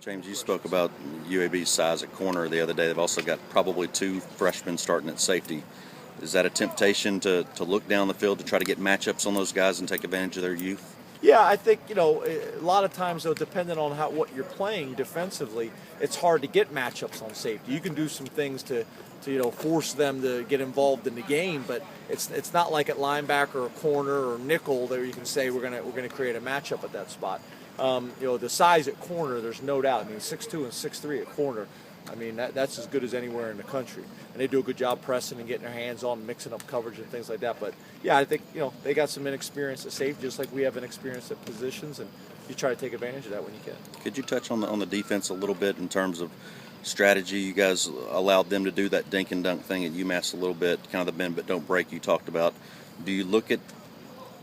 James, you spoke about UAB's size at corner the other day. They've also got probably two freshmen starting at safety. Is that a temptation to look down the field to try to get matchups on those guys and take advantage of their youth? Yeah, I think, a lot of times, though, depending on what you're playing defensively, it's hard to get matchups on safety. You can do some things to force them to get involved in the game, but it's not like at linebacker or corner or nickel that you can say we're gonna create a matchup at that spot. The size at corner, there's no doubt. I mean, 6'2" and 6'3" at corner. I mean, that's as good as anywhere in the country. And they do a good job pressing and getting their hands on, mixing up coverage and things like that. But, yeah, I think, they got some inexperience at safety, just like we have inexperience at positions, and you try to take advantage of that when you can. Could you touch on the defense a little bit in terms of strategy? You guys allowed them to do that dink and dunk thing at UMass a little bit, kind of the bend but don't break you talked about. Do you look at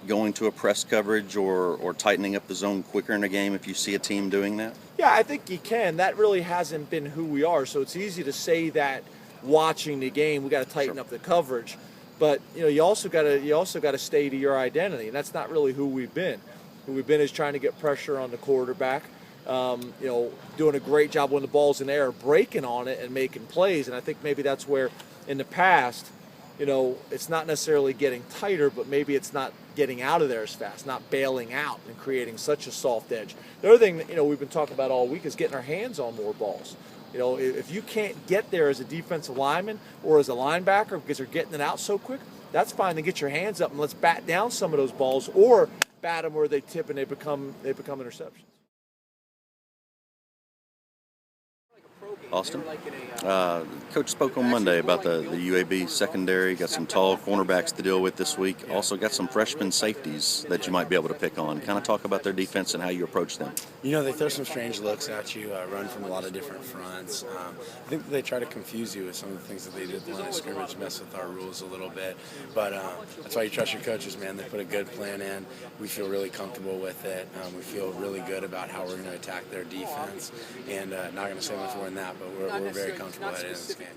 going to a press coverage or tightening up the zone quicker in a game if you see a team doing that? Yeah, I think you can. That really hasn't been who we are, so it's easy to say that watching the game we got to tighten up the coverage, but you also got to stay to your identity, and that's not really who we've been. Who we've been is trying to get pressure on the quarterback, doing a great job when the ball's in the air, breaking on it and making plays, and I think maybe that's where in the past it's not necessarily getting tighter, but maybe it's not getting out of there as fast, not bailing out and creating such a soft edge. The other thing that, we've been talking about all week is getting our hands on more balls. If you can't get there as a defensive lineman or as a linebacker because they're getting it out so quick, that's fine to get your hands up and let's bat down some of those balls or bat them where they tip and they become interceptions. Austin? Coach spoke on Monday about the UAB secondary. Got some tall cornerbacks to deal with this week. Also got some freshman safeties that you might be able to pick on. Kind of talk about their defense and how you approach them. They throw some strange looks at you, run from a lot of different fronts. I think they try to confuse you with some of the things that they did at the line of scrimmage, mess with our rules a little bit. But that's why you trust your coaches, man. They put a good plan in. We feel really comfortable with it. We feel really good about how we're going to attack their defense. And not going to say much more than that, but we're very comfortable at it in this game.